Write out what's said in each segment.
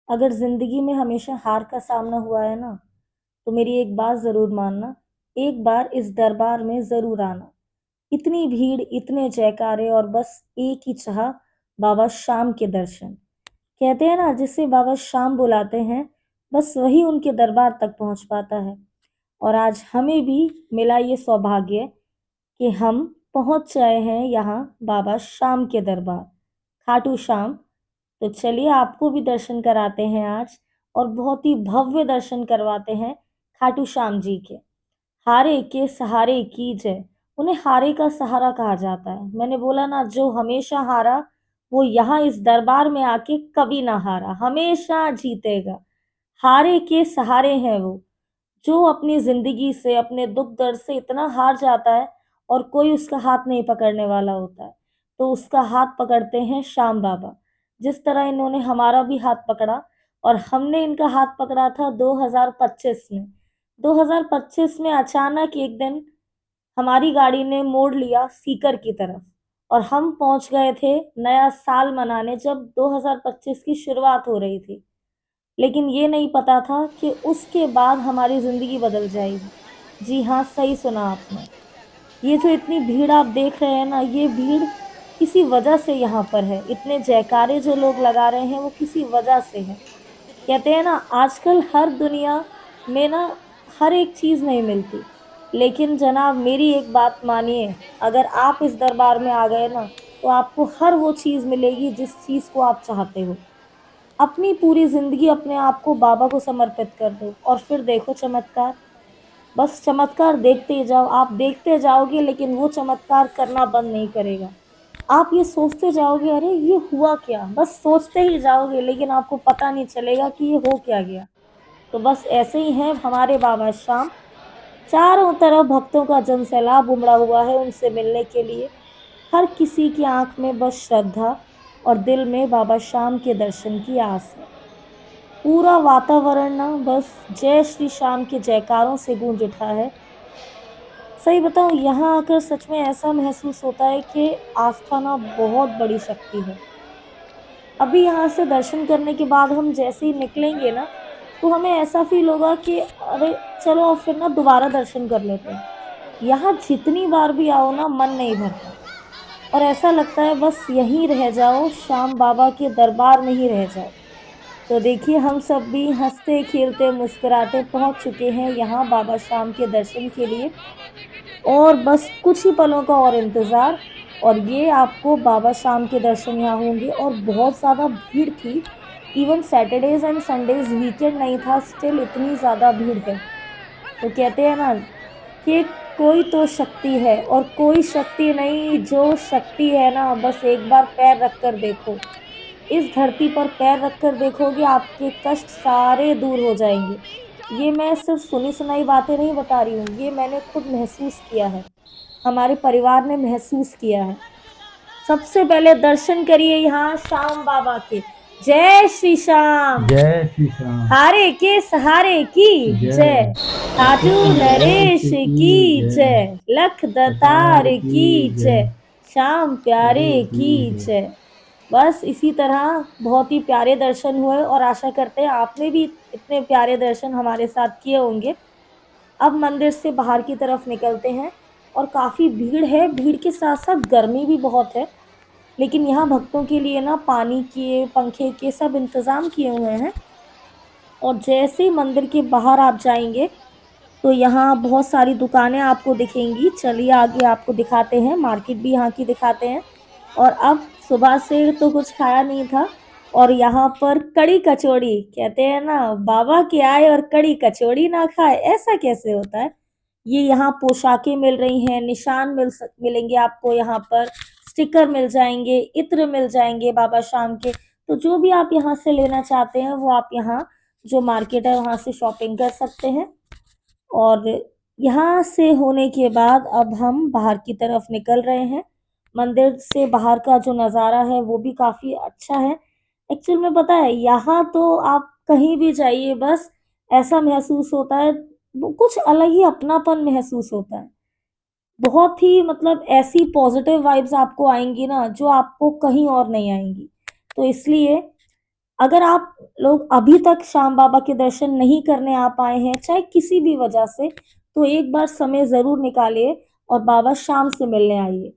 अगर ज़िंदगी में हमेशा हार का सामना हुआ है ना, तो मेरी एक बात ज़रूर मानना, एक बार इस दरबार में ज़रूर आना। इतनी भीड़, इतने जयकारे और बस एक ही चाह, बाबा श्याम के दर्शन। कहते हैं ना, जिसे बाबा श्याम बुलाते हैं, बस वही उनके दरबार तक पहुँच पाता है। और आज हमें भी मिला ये सौभाग्य कि हम पहुँच गए हैं यहाँ बाबा श्याम के दरबार, खाटू श्याम। तो चलिए आपको भी दर्शन कराते हैं आज, और बहुत ही भव्य दर्शन करवाते हैं खाटू श्याम जी के। हारे के सहारे की जय। उन्हें हारे का सहारा कहा जाता है। मैंने बोला ना, जो हमेशा हारा वो यहाँ इस दरबार में आके कभी ना हारा, हमेशा जीतेगा। हारे के सहारे हैं वो, जो अपनी जिंदगी से, अपने दुख दर्द से इतना हार जाता है और कोई उसका हाथ नहीं पकड़ने वाला होता है, तो उसका हाथ पकड़ते हैं श्याम बाबा। जिस तरह इन्होंने हमारा भी हाथ पकड़ा, और हमने इनका हाथ पकड़ा था 2025 में। 2025 में अचानक एक दिन हमारी गाड़ी ने मोड़ लिया सीकर की तरफ, और हम पहुंच गए थे नया साल मनाने, जब 2025 की शुरुआत हो रही थी। लेकिन ये नहीं पता था कि उसके बाद हमारी ज़िंदगी बदल जाएगी। जी हाँ, सही सुना आपने। ये जो इतनी भीड़ आप देख रहे हैं ना, ये भीड़ किसी वजह से यहाँ पर है। इतने जयकारे जो लोग लगा रहे हैं, वो किसी वजह से है। कहते हैं ना, आजकल हर दुनिया में ना हर एक चीज़ नहीं मिलती। लेकिन जनाब, मेरी एक बात मानिए, अगर आप इस दरबार में आ गए ना, तो आपको हर वो चीज़ मिलेगी जिस चीज़ को आप चाहते हो। अपनी पूरी ज़िंदगी अपने आप को बाबा को समर्पित कर दो, और फिर देखो चमत्कार। बस चमत्कार देखते ही जाओ, आप देखते जाओगे, लेकिन वो चमत्कार करना बंद नहीं करेगा। आप ये सोचते जाओगे, अरे ये हुआ क्या? बस सोचते ही जाओगे, लेकिन आपको पता नहीं चलेगा कि ये हो क्या गया। तो बस ऐसे ही हैं हमारे बाबा श्याम। चारों तरफ भक्तों का जनसैलाब उमड़ा हुआ है उनसे मिलने के लिए। हर किसी की आंख में बस श्रद्धा, और दिल में बाबा श्याम के दर्शन की आस है। पूरा वातावरण ना बस जय श्री श्याम के जयकारों से गूंज उठा है। सही बताऊं, यहाँ आकर सच में ऐसा महसूस होता है कि आस्था ना बहुत बड़ी शक्ति है। अभी यहाँ से दर्शन करने के बाद हम जैसे ही निकलेंगे ना, तो हमें ऐसा फील होगा कि अरे चलो अब फिर ना दोबारा दर्शन कर लेते हैं। यहाँ जितनी बार भी आओ ना, मन नहीं भरता, और ऐसा लगता है बस यहीं रह जाओ, श्याम बाबा के दरबार में ही रह जाओ। तो देखिए, हम सब भी हंसते खेलते मुस्कुराते पहुंच चुके हैं यहाँ बाबा श्याम के दर्शन के लिए, और बस कुछ ही पलों का और इंतज़ार, और ये आपको बाबा श्याम के दर्शन यहाँ होंगे। और बहुत ज़्यादा भीड़ थी, even Saturdays and Sundays, weekend नहीं था, स्टिल इतनी ज़्यादा भीड़ है। तो कहते हैं ना कि कोई तो शक्ति है, और कोई शक्ति नहीं, जो शक्ति है ना, बस एक बार पैर रख कर देखो। इस धरती पर पैर रखकर देखोगे, आपके कष्ट सारे दूर हो जाएंगे। ये मैं सिर्फ सुनी सुनाई बातें नहीं बता रही हूँ, ये मैंने खुद महसूस किया है, हमारे परिवार ने महसूस किया है। सबसे पहले दर्शन करिए यहाँ श्याम बाबा के। जय श्री श्याम। जय श्री श्याम। हारे के सहारे की जय। जय। खाटू खाटू नरेश नरेश की की जय। जय। लख पधार दतार की की जय। जय। श्याम प्यारे प्यारे की की जय। जय। बस इसी तरह बहुत ही प्यारे दर्शन हुए, और आशा करते हैं आपने भी इतने प्यारे दर्शन हमारे साथ किए होंगे। अब मंदिर से बाहर की तरफ निकलते हैं, और काफी भीड़ है, भीड़ के साथ साथ गर्मी भी बहुत है। लेकिन यहाँ भक्तों के लिए ना पानी के, पंखे के सब इंतजाम किए हुए हैं। और जैसे ही मंदिर के बाहर आप जाएंगे, तो यहाँ बहुत सारी दुकानें आपको दिखेंगी। चलिए आगे आपको दिखाते हैं, मार्केट भी यहाँ की दिखाते हैं। और अब सुबह से तो कुछ खाया नहीं था, और यहाँ पर कड़ी कचौड़ी, कहते हैं ना, बाबा के आए और कड़ी कचौड़ी ना खाए, ऐसा कैसे होता है। ये यहाँ पोशाकें मिल रही हैं, निशान मिलेंगे आपको यहाँ पर, स्टिकर मिल जाएंगे, इत्र मिल जाएंगे बाबा शाम के। तो जो भी आप यहाँ से लेना चाहते हैं, वो आप यहाँ जो मार्केट है वहाँ से शॉपिंग कर सकते हैं। और यहाँ से होने के बाद अब हम बाहर की तरफ निकल रहे हैं। मंदिर से बाहर का जो नज़ारा है वो भी काफ़ी अच्छा है। एक्चुअल में पता है, यहाँ तो आप कहीं भी जाइए, बस ऐसा महसूस होता है, वो कुछ अलग ही अपनापन महसूस होता है। बहुत ही मतलब ऐसी पॉजिटिव वाइब्स आपको आएंगी ना, जो आपको कहीं और नहीं आएंगी। तो इसलिए अगर आप लोग अभी तक श्याम बाबा के दर्शन नहीं करने आ पाए हैं, चाहे किसी भी वजह से, तो एक बार समय ज़रूर निकालिए और बाबा श्याम से मिलने आइए।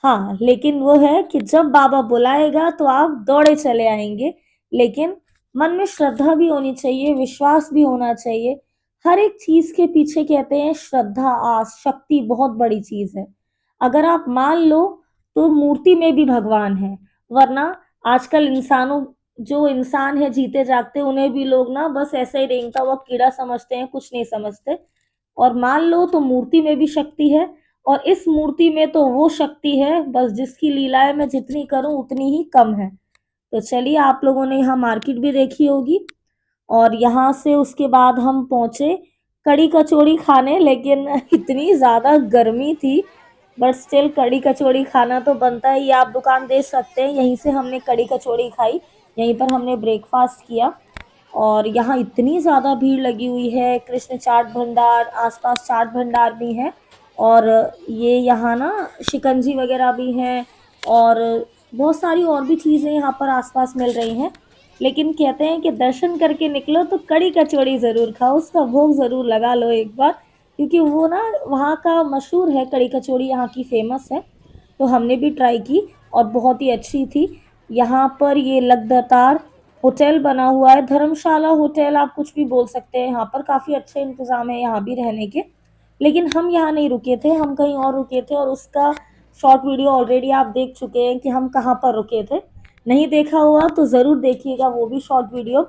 हाँ, लेकिन वो है कि जब बाबा बुलाएगा तो आप दौड़े चले आएँगे, लेकिन मन में श्रद्धा भी होनी चाहिए, विश्वास भी होना चाहिए। हर एक चीज़ के पीछे कहते हैं श्रद्धा, आस, शक्ति बहुत बड़ी चीज़ है। अगर आप मान लो तो मूर्ति में भी भगवान है, वरना आजकल इंसानों जो इंसान है जीते जागते उन्हें भी लोग ना बस ऐसे ही रेंगता हुआ कीड़ा समझते हैं, कुछ नहीं समझते। और मान लो तो मूर्ति में भी शक्ति है, और इस मूर्ति में तो वो शक्ति है बस जिसकी लीलाएं मैं जितनी करूं उतनी ही कम है। तो चलिए, आप लोगों ने यहाँ मार्केट भी देखी होगी, और यहाँ से उसके बाद हम पहुंचे कड़ी कचौड़ी खाने, लेकिन इतनी ज़्यादा गर्मी थी, बट स्टिल कड़ी कचौड़ी खाना तो बनता है। ये आप दुकान देख सकते हैं, यहीं से हमने कड़ी कचौड़ी खाई, यहीं पर हमने ब्रेकफास्ट किया। और यहाँ इतनी ज़्यादा भीड़ लगी हुई है, कृष्ण चाट भंडार, आसपास चाट भंडार भी हैं, और ये यहाँ ना शिकंजी वगैरह भी हैं, और बहुत सारी और भी चीज़ें यहाँ पर आसपास मिल रही हैं। लेकिन कहते हैं कि दर्शन करके निकलो तो कड़ी कचौड़ी ज़रूर खाओ, उसका भोग ज़रूर लगा लो एक बार, क्योंकि वो ना वहाँ का मशहूर है, कड़ी कचौड़ी यहाँ की फेमस है। तो हमने भी ट्राई की और बहुत ही अच्छी थी। यहाँ पर ये लगदातार होटल बना हुआ है, धर्मशाला होटल आप कुछ भी बोल सकते हैं, यहाँ पर काफ़ी अच्छे इंतज़ाम है यहाँ भी रहने के। लेकिन हम यहाँ नहीं रुके थे, हम कहीं और रुके थे, और उसका शॉर्ट वीडियो ऑलरेडी आप देख चुके हैं कि हम कहाँ पर रुके थे। नहीं देखा हुआ तो ज़रूर देखिएगा वो भी शॉर्ट वीडियो।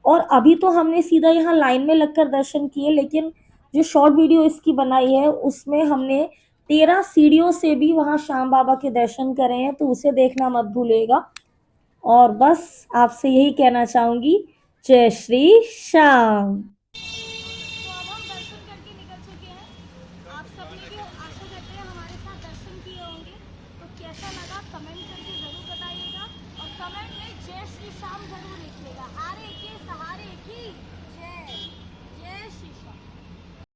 और अभी तो हमने सीधा यहाँ लाइन में लगकर दर्शन किए, लेकिन जो शॉर्ट वीडियो इसकी बनाई है उसमें हमने 13 सीढ़ियों से भी वहाँ श्याम बाबा के दर्शन करे हैं, तो उसे देखना मत भूलिएगा। और बस आपसे यही कहना चाहूँगी, जय श्री श्याम। तो अब हम दर्शन करके निकल चुके हैं। आप सबने भी आशा करते हैं हमारे साथ दर्शन किए होंगे। तो कैसा लगा कमेंट करके ज़रूर बताइएगा, और कमेंट में जय श्री श्याम ज़रूर लिखिएगा।